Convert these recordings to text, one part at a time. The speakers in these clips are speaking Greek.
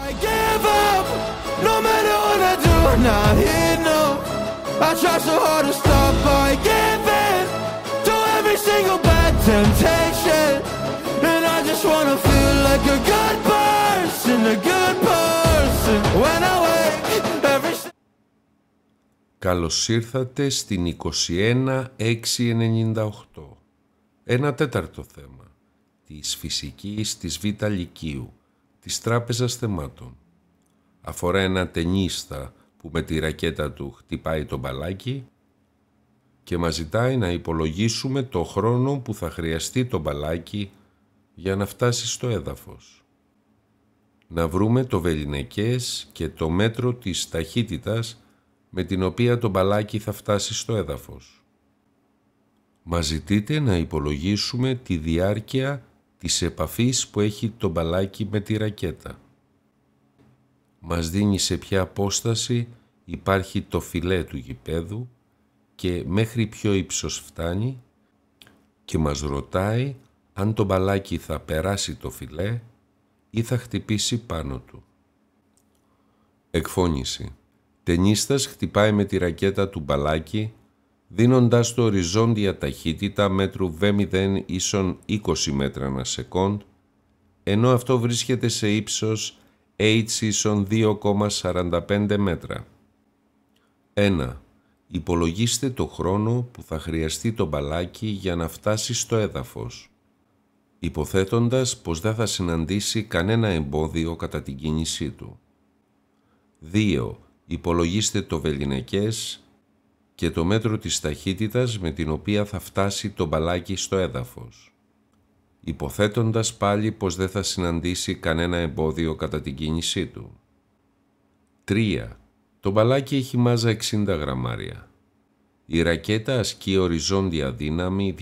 I give up, no matter what I do, not here, no. I try so hard to stop, I give in to every single bad temptation. And I just wanna feel like a good person, a good person. When I wake, every... Καλώς ήρθατε στην 21698. Ένα τέταρτο θέμα της φυσικής της Β' Λυκείου, της Τράπεζας Θεμάτων. Αφορά ένα τενίστα που με τη ρακέτα του χτυπάει το μπαλάκι και μας ζητάει να υπολογίσουμε το χρόνο που θα χρειαστεί το μπαλάκι για να φτάσει στο έδαφος. Να βρούμε το βεληνικές και το μέτρο της ταχύτητας με την οποία το μπαλάκι θα φτάσει στο έδαφος. Μας ζητείτε να υπολογίσουμε τη διάρκεια της επαφής που έχει το μπαλάκι με τη ρακέτα. Μας δίνει σε ποια απόσταση υπάρχει το φιλέ του γηπέδου και μέχρι ποιο ύψος φτάνει και μας ρωτάει αν το μπαλάκι θα περάσει το φιλέ ή θα χτυπήσει πάνω του. Εκφώνηση. Τενίστας χτυπάει με τη ρακέτα του μπαλάκι δίνοντας το οριζόντια ταχύτητα μέτρου V0 ίσον 20 μέτρα ανά σεκόντ, ενώ αυτό βρίσκεται σε ύψος h ίσον 2,45 μέτρα. 1. Υπολογίστε το χρόνο που θα χρειαστεί το μπαλάκι για να φτάσει στο έδαφος, υποθέτοντας πως δεν θα συναντήσει κανένα εμπόδιο κατά την κίνησή του. 2. Υπολογίστε το βεληνικές και το μέτρο της ταχύτητας με την οποία θα φτάσει το μπαλάκι στο έδαφος, υποθέτοντας πάλι πως δεν θα συναντήσει κανένα εμπόδιο κατά την κίνησή του. 3. Το μπαλάκι έχει μάζα 60 γραμμάρια. Η ρακέτα ασκεί οριζόντια δύναμη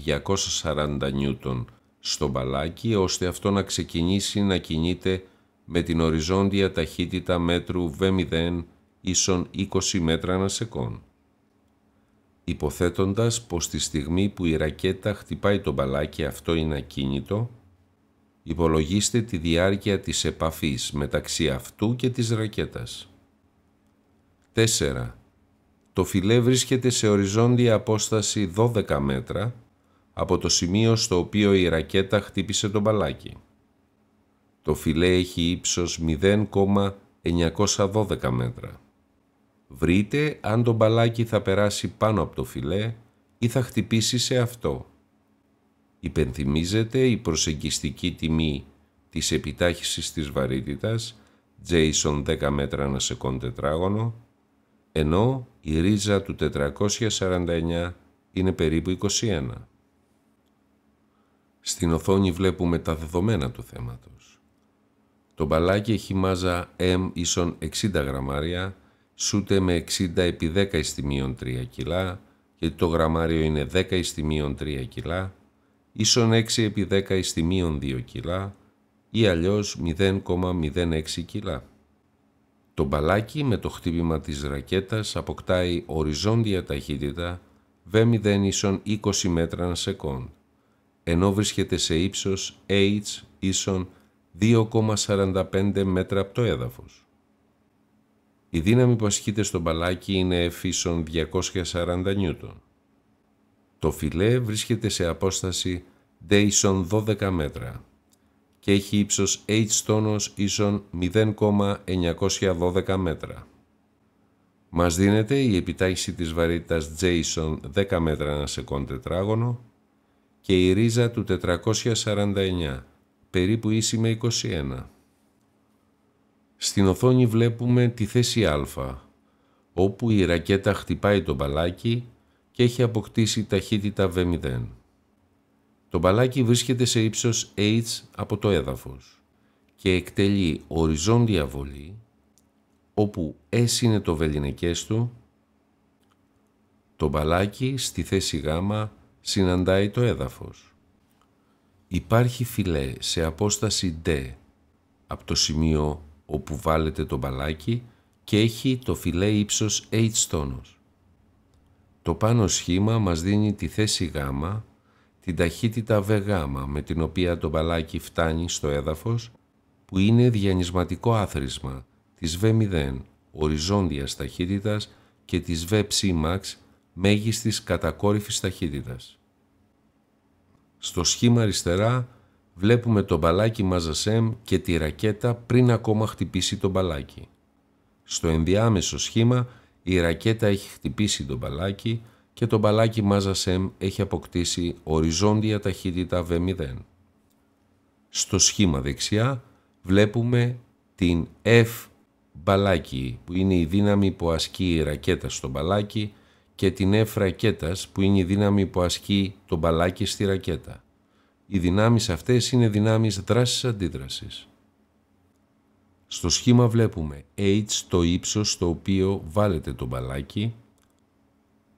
240 νιούτον στο μπαλάκι ώστε αυτό να ξεκινήσει να κινείται με την οριζόντια ταχύτητα μέτρου V0 ίσον 20 μέτρα ανά σεκόντ. Υποθέτοντας πως τη στιγμή που η ρακέτα χτυπάει το μπαλάκι αυτό είναι ακίνητο, υπολογίστε τη διάρκεια της επαφής μεταξύ αυτού και της ρακέτας. 4. Το φιλέ βρίσκεται σε οριζόντια απόσταση 12 μέτρα από το σημείο στο οποίο η ρακέτα χτύπησε το μπαλάκι. Το φιλέ έχει ύψος 0,912 μέτρα. Βρείτε αν το μπαλάκι θα περάσει πάνω από το φιλέ ή θα χτυπήσει σε αυτό. Υπενθυμίζεται η προσεγγιστική τιμή της επιτάχυσης της βαρύτητας, Jason 10 μέτρα ανά σεκόντ τετράγωνο, ενώ η ρίζα του 449 είναι περίπου 21. Στην οθόνη βλέπουμε τα δεδομένα του θέματος. Το μπαλάκι έχει μάζα M ίσον 60 γραμμάρια, σούται με 60 επί 10 εις τη μείον 3 κιλά, γιατί το γραμμάριο είναι 10 εις τη μείον 3 κιλά, ίσον 6 επί 10 εις τη μείον 2 κιλά ή αλλιώς 0,06 κιλά. Το μπαλάκι με το χτύπημα της ρακέτας αποκτάει οριζόντια ταχύτητα V0 ίσον 20 μέτρα ανά σεκόντ, ενώ βρίσκεται σε ύψος h ίσον 2,45 μέτρα από το έδαφος. Η δύναμη που ασκείται στο μπαλάκι είναι F ίσον 240 νιούτον. Το φιλέ βρίσκεται σε απόσταση D ίσον 12 μέτρα και έχει ύψος H τόνος ίσον 0,912 μέτρα. Μας δίνεται η επιτάχυση της βαρύτητας J ίσον 10 μέτρα ανά σεκόντ τετράγωνο και η ρίζα του 449, περίπου ίση με 21. Στην οθόνη βλέπουμε τη θέση Α, όπου η ρακέτα χτυπάει το μπαλάκι και έχει αποκτήσει ταχύτητα V0. Το μπαλάκι βρίσκεται σε ύψος H από το έδαφος και εκτελεί οριζόντια βολή, όπου S είναι το βεληνικές του. Το μπαλάκι στη θέση Γ συναντάει το έδαφος. Υπάρχει φιλέ σε απόσταση D από το σημείο όπου βάλετε το μπαλάκι και έχει το φιλέ ύψος H τόνος. Το πάνω σχήμα μας δίνει τη θέση Γ, την ταχύτητα VΓ με την οποία το μπαλάκι φτάνει στο έδαφος που είναι διανυσματικό άθροισμα της V0 οριζόντιας ταχύτητας και της Vψ μέγιστης κατακόρυφης ταχύτητας. Στο σχήμα αριστερά βλέπουμε το μπαλάκι μάζας M και τη ρακέτα πριν ακόμα χτυπήσει το μπαλάκι. Στο ενδιάμεσο σχήμα η ρακέτα έχει χτυπήσει το μπαλάκι και το μπαλάκι μάζας M έχει αποκτήσει οριζόντια ταχύτητα V0. Στο σχήμα δεξιά βλέπουμε την F μπαλάκι που είναι η δύναμη που ασκεί η ρακέτα στο μπαλάκι και την F ρακέτας που είναι η δύναμη που ασκεί το μπαλάκι στη ρακέτα. Οι δυνάμεις αυτές είναι δυνάμεις δράσης-αντίδρασης. Στο σχήμα βλέπουμε H το ύψος στο οποίο βάλετε το μπαλάκι.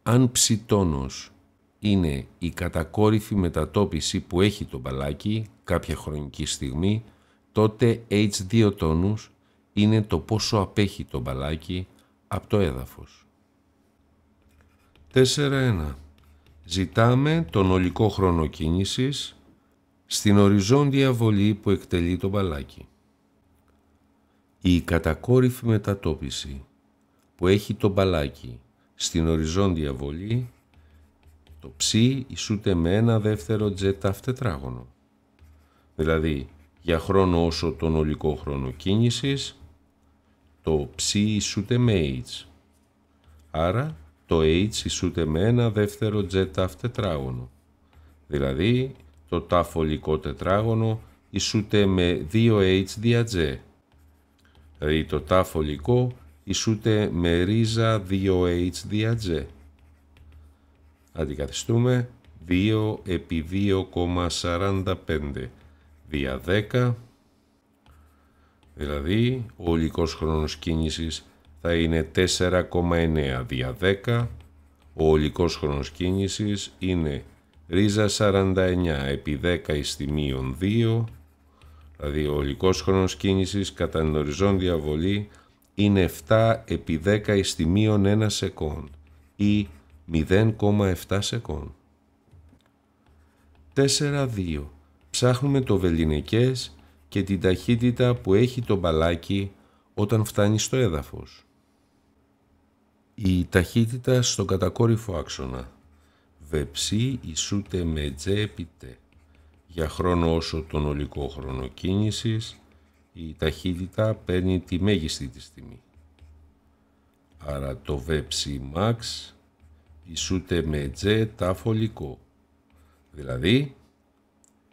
Αν ψητόνος είναι η κατακόρυφη μετατόπιση που έχει το μπαλάκι κάποια χρονική στιγμή, τότε H2 τόνους είναι το πόσο απέχει το μπαλάκι από το έδαφος. 4.1. Ζητάμε τον ολικό χρόνο κίνησης στην οριζόντια βολή που εκτελεί το μπαλάκι. Η κατακόρυφη μετατόπιση που έχει το μπαλάκι στην οριζόντια βολή, το ψ ισούται με 1/2 τζετ τετράγωνο. Δηλαδή, για χρόνο όσο τον ολικό χρόνο κίνησης, το ψ ισούται με h. Άρα, το h ισούται με 1/2 τζετ τετράγωνο. Δηλαδή, το ταφ ολικό τετράγωνο ισούται με 2h δια τζ. Δηλαδή, το ταφ ολικό ισούται με ρίζα 2h δια τζ. Αντικαθιστούμε 2 επί 2,45 δια 10, δηλαδή ο ολικός χρόνος κίνησης θα είναι 4,9 δια 10, ο ολικός χρόνος κίνησης είναι ρίζα 49 επί 10 εις τη μείον 2, δηλαδή ο ολικός χρόνος κίνησης κατά την οριζόντια βολή είναι 7 επί 10 εις τη μείον 1 σεκόντ ή 0,7 σεκόντ. 4.2. Ψάχνουμε το βεληνικές και την ταχύτητα που έχει το μπαλάκι όταν φτάνει στο έδαφος. Η ταχύτητα στον κατακόρυφο άξονα Vψ ισούται με G επί T. Για χρόνο όσο τον ολικό χρόνο κίνησης, η ταχύτητα παίρνει τη μέγιστη της τιμή. Άρα το Vψ max ισούται με G ταφ ολικό. Δηλαδή,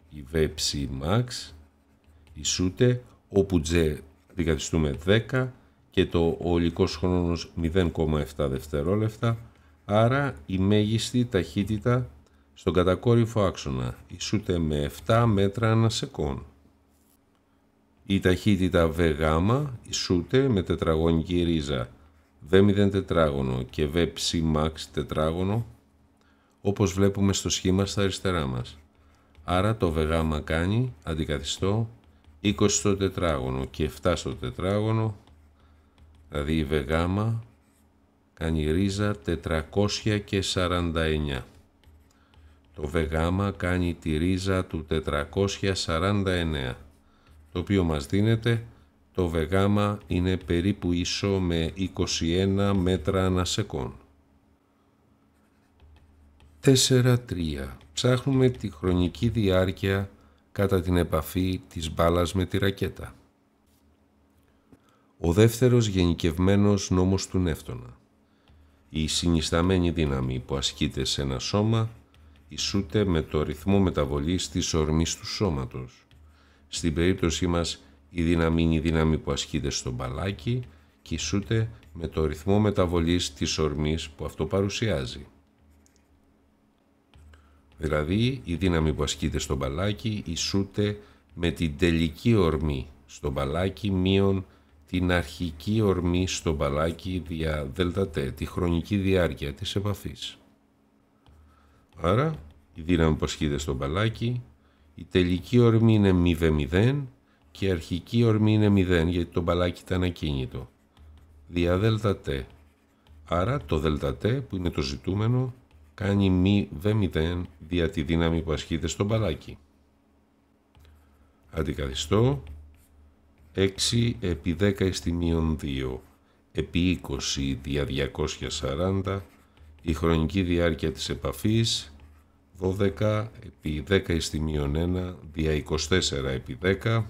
η Vψ max ισούται όπου G αντικαθιστούμε 10 και το ολικός χρόνος 0,7 δευτερόλεπτα, άρα η μέγιστη ταχύτητα στον κατακόρυφο άξονα ισούται με 7 μέτρα ανά σεκόντ. Η ταχύτητα Vγ ισούται με τετραγωνική ρίζα V0 τετράγωνο και Vψ max τετράγωνο, όπως βλέπουμε στο σχήμα στα αριστερά μας. Άρα το Vγ κάνει, αντικαθιστώ, 20 στο τετράγωνο και 7 στο τετράγωνο, δηλαδή η Vγ κάνει ρίζα 449. Το Vγ κάνει τη ρίζα του 449, το οποίο μας δίνεται το Vγ είναι περίπου ίσο με 21 μέτρα ανά σεκόντ. 4.3. Ψάχνουμε τη χρονική διάρκεια κατά την επαφή της μπάλας με τη ρακέτα. Ο δεύτερος γενικευμένος νόμος του Νεύτωνα. Η συνισταμένη δύναμη που ασκείται σε ένα σώμα ισούται με το ρυθμό μεταβολής της ορμής του σώματος. Στην περίπτωσή μας η δύναμη είναι η δύναμη που ασκείται στο μπαλάκι και ισούται με το ρυθμό μεταβολής της ορμής που αυτό παρουσιάζει. Δηλαδή η δύναμη που ασκείται στο μπαλάκι ισούται με την τελική ορμή στο μπαλάκι μείον την αρχική ορμή στο μπαλάκι δια ΔΤ, τη χρονική διάρκεια της επαφής. Άρα η δύναμη που ασκείται στο μπαλάκι, η τελική ορμή είναι μ0 και η αρχική ορμή είναι 0 γιατί το μπαλάκι ήταν ακίνητο. Δια ΔΤ. Άρα το ΔΤ που είναι το ζητούμενο κάνει μ0 δια τη δύναμη που ασκείται στο μπαλάκι. Αντικαθιστώ 6 επί 10 στη μείον 2 επί 20 δια 240, η χρονική διάρκεια της επαφής 12 επί 10 στη μείον 1 δια 24 επί 10,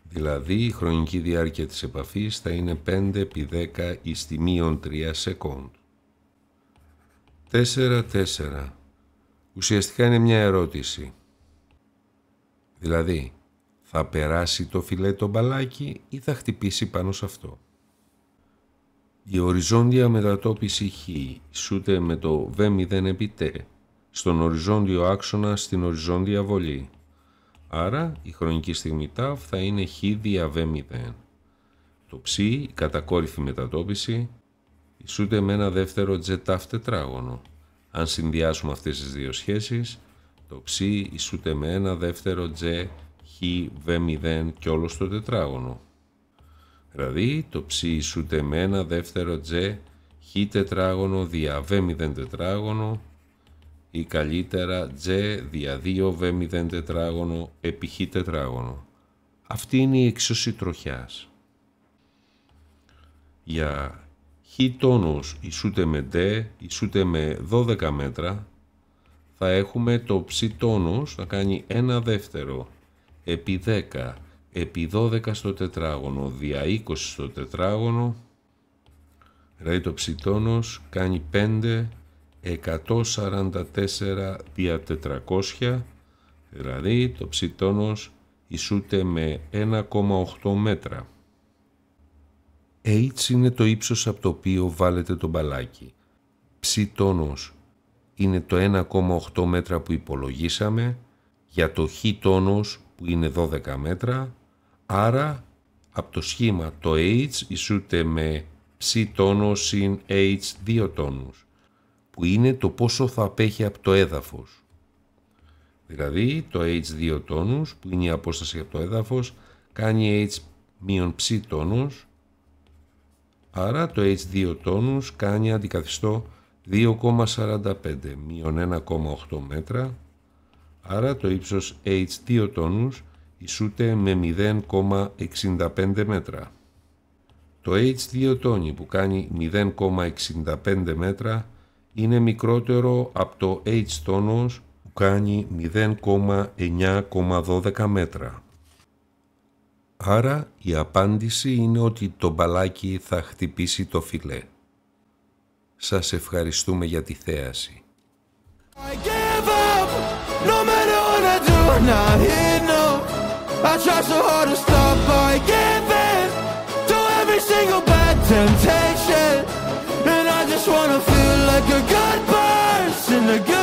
δηλαδή η χρονική διάρκεια της επαφής θα είναι 5 επί 10 στη μείον 3 σεκόντ. 4-4. Ουσιαστικά είναι μια ερώτηση. Δηλαδή, θα περάσει το φιλέ το μπαλάκι ή θα χτυπήσει πάνω σε αυτό. Η οριζόντια μετατόπιση χ ισούται με το v0 επί t στον οριζόντιο άξονα στην οριζόντια βολή. Άρα η χρονική στιγμή τ θα είναι χ δια v0. Το ψ, η κατακόρυφη μετατόπιση, ισούται με ένα δεύτερο τζ τετράγωνο. Αν συνδυάσουμε αυτές τις δύο σχέσεις, το ψ ισούται με ένα δεύτερο τζ χ v0 και όλο στο τετράγωνο. Δηλαδή το ψ ισούται με ένα δεύτερο τζ χ τετράγωνο δια v0 τετράγωνο ή καλύτερα τζ δια 2v0 τετράγωνο επί χ τετράγωνο. Αυτή είναι η εξώση τροχιάς. Για χ τόνος ισούται με d ισούται με 12 μέτρα, θα έχουμε το ψ τόνος να κάνει ένα δεύτερο επί 10 επί 12 στο τετράγωνο δια 20 στο τετράγωνο, δηλαδή το ψ τόνος κάνει 5 144 δια 400, δηλαδή το ψ τόνος ισούται με 1,8 μέτρα. H είναι το ύψος από το οποίο βάλετε το μπαλάκι. Ψ τόνος είναι το 1,8 μέτρα που υπολογίσαμε για το χ τόνος που είναι 12 μέτρα, άρα από το σχήμα το H ισούται με ψ τόνος συν H 2 τόνους, που είναι το πόσο θα απέχει από το έδαφος. Δηλαδή το H 2 τόνους που είναι η απόσταση από το έδαφος κάνει H μείον ψ τόνους, άρα το H2 τόνους κάνει αντικαθιστό 2,45 μείον 1,8 μέτρα, άρα το ύψος H2 τόνους ισούται με 0,65 μέτρα. Το H2 τόνι που κάνει 0,65 μέτρα είναι μικρότερο από το H τόνος που κάνει 0,912 μέτρα. Άρα η απάντηση είναι ότι το μπαλάκι θα χτυπήσει το φιλέ. Σας ευχαριστούμε για τη θέαση. And I just wanna feel like a good person, a good